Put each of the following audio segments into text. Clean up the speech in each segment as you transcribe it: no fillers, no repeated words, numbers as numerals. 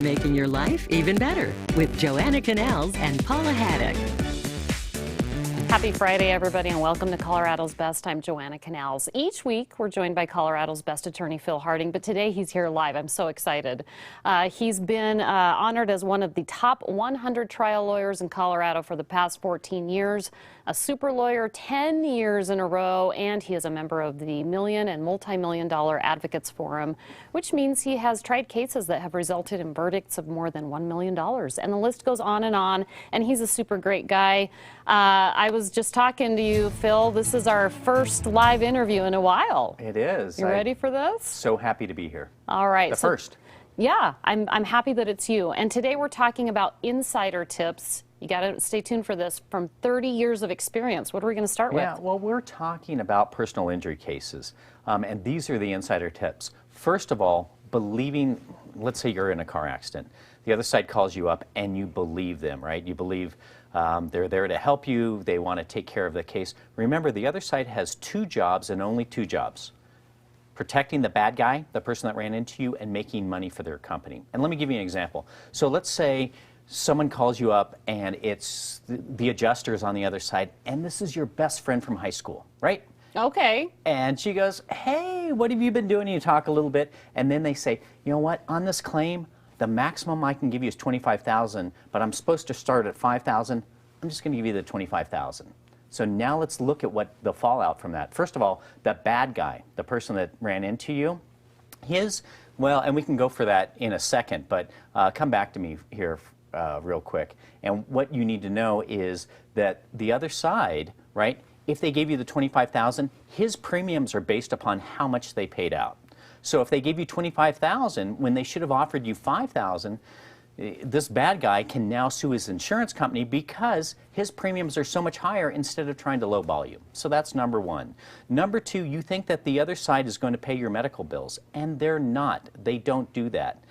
Making your life even better with Joanna Canals and Paula Haddock. Happy Friday, everybody, and welcome to Colorado's Best. I'm Joanna Canals. Each week, we're joined by Colorado's Best attorney, Phil Harding, but today he's here live. I'm so excited. He's been honored as one of the top 100 trial lawyers in Colorado for the past 14 years, a super lawyer 10 years in a row, and he is a member of the Million and Multi-Million Dollar Advocates Forum, which means he has tried cases that have resulted in verdicts of more than $1 million. And the list goes on, and he's a super great guy. I was just talking to you, Phil. This is our first live interview in a while. It is. You ready for this? So happy to be here. All right. First. Yeah, I'm happy that it's you. And today we're talking about insider tips. You got to stay tuned for this, from 30 years of experience. What are we going to start with? Yeah, well, we're talking about personal injury cases, and these are the insider tips. First of all, believing, let's say you're in a car accident. The other side calls you up and you believe them, right? You believe they're there to help you. They want to take care of the case. Remember, the other side has two jobs and only two jobs: protecting the bad guy, the person that ran into you, and making money for their company. And let me give you an example. So let's say someone calls you up and it's the adjusters on the other side, and this is your best friend from high school, right? Okay. And she goes, hey, what have you been doing? And you talk a little bit, and then they say, you know what, on this claim, the maximum I can give you is $25,000, but I'm supposed to start at $5,000. I'm just going to give you the $25,000. So now let's look at what the fallout from that. First of all, the bad guy, the person that ran into you, well, and we can go for that in a second, but come back to me here real quick. And what you need to know is that the other side, right, if they gave you the $25,000, his premiums are based upon how much they paid out. So if they gave you $25,000 when they should have offered you $5,000, this bad guy can now sue his insurance company because his premiums are so much higher instead of trying to lowball you. So that's number one. Number two, you think that the other side is going to pay your medical bills, and they're not. They don't do that.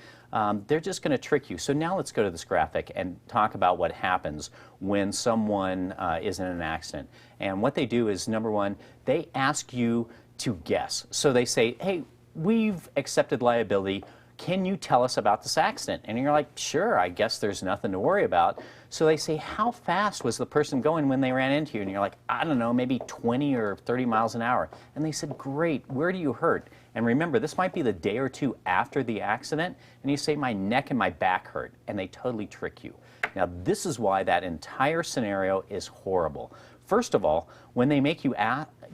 They're just going to trick you. So now let's go to this graphic and talk about what happens when someone is in an accident. And what they do is, number one, they ask you to guess. So they say, hey, we've accepted liability. Can you tell us about this accident? And you're like, sure, I guess there's nothing to worry about. So they say, how fast was the person going when they ran into you? And you're like, I don't know, maybe 20 or 30 miles an hour. And they said, great, where do you hurt? And remember, this might be the day or two after the accident, and you say, my neck and my back hurt, and they totally trick you. Now, this is why that entire scenario is horrible. First of all, when they make you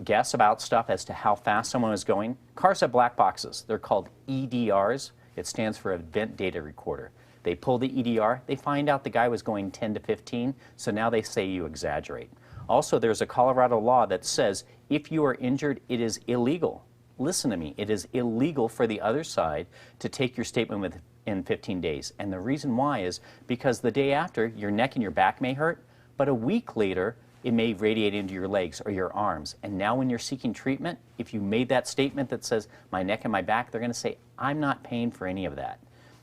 guess about stuff as to how fast someone is going, cars have black boxes. They're called EDRs. It stands for Event Data Recorder. They pull the EDR, they find out the guy was going 10 to 15, so now they say you exaggerate. Also, there's a Colorado law that says if you are injured, it is illegal. Listen to me, it is illegal for the other side to take your statement within 15 days. And the reason why is because the day after, your neck and your back may hurt, but a week later, it may radiate into your legs or your arms. And now when you're seeking treatment, if you made that statement that says, my neck and my back, they're going to say, I'm not paying for any of that.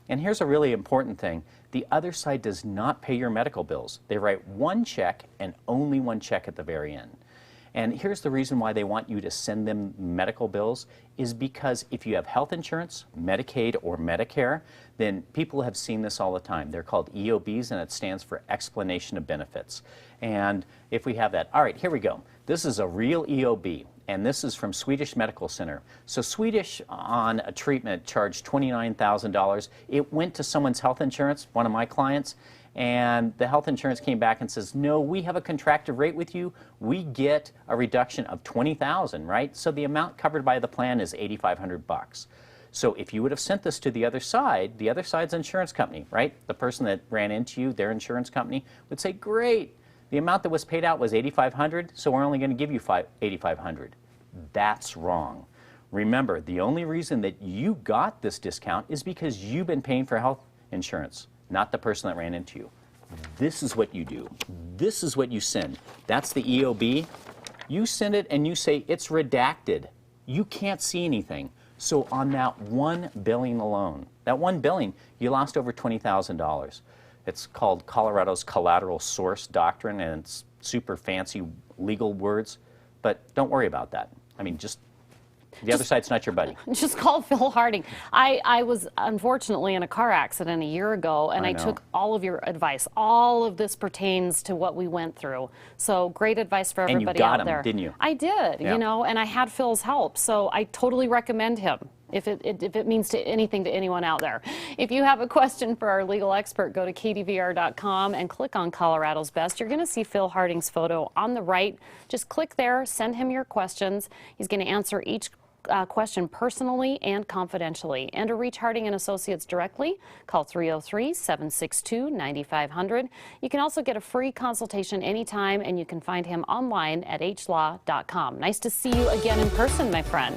And here's a really important thing. The other side does not pay your medical bills. They write one check and only one check at the very end. And here's the reason why they want you to send them medical bills is because if you have health insurance, Medicaid, or Medicare, then people have seen this all the time. They're called EOBs, and it stands for Explanation of Benefits. And if we have that, all right, here we go. This is a real EOB, and this is from Swedish Medical Center. So Swedish on a treatment charged $29,000. It went to someone's health insurance, one of my clients, and the health insurance came back and says, no, we have a contractive rate with you. We get a reduction of $20,000, right? So the amount covered by the plan is $8,500. So if you would have sent this to the other side's insurance company, right? The person that ran into you, their insurance company, would say, great, the amount that was paid out was $8,500, so we're only going to give you $8,500. That's wrong. Remember, the only reason that you got this discount is because you've been paying for health insurance, not the person that ran into you. This is what you do. This is what you send. That's the EOB. You send it and you say it's redacted. You can't see anything. So on that one billing alone, that one billing, you lost over $20,000. It's called Colorado's Collateral Source Doctrine, and it's super fancy legal words, but don't worry about that. I mean, just The other side's not your buddy. Just call Phil Harding. I was unfortunately in a car accident a year ago, and I took all of your advice. All of this pertains to what we went through. So great advice for everybody out there. And you got him, didn't you? I did, Yeah. you know, and I had Phil's help. So I totally recommend him. If it means anything to anyone out there. If you have a question for our legal expert, go to kdvr.com and click on Colorado's Best. You're going to see Phil Harding's photo on the right. Just click there, send him your questions. He's going to answer each question personally and confidentially. And to reach Harding and Associates directly, call 303-762-9500. You can also get a free consultation anytime, and you can find him online at hlaw.com. Nice to see you again in person, my friend.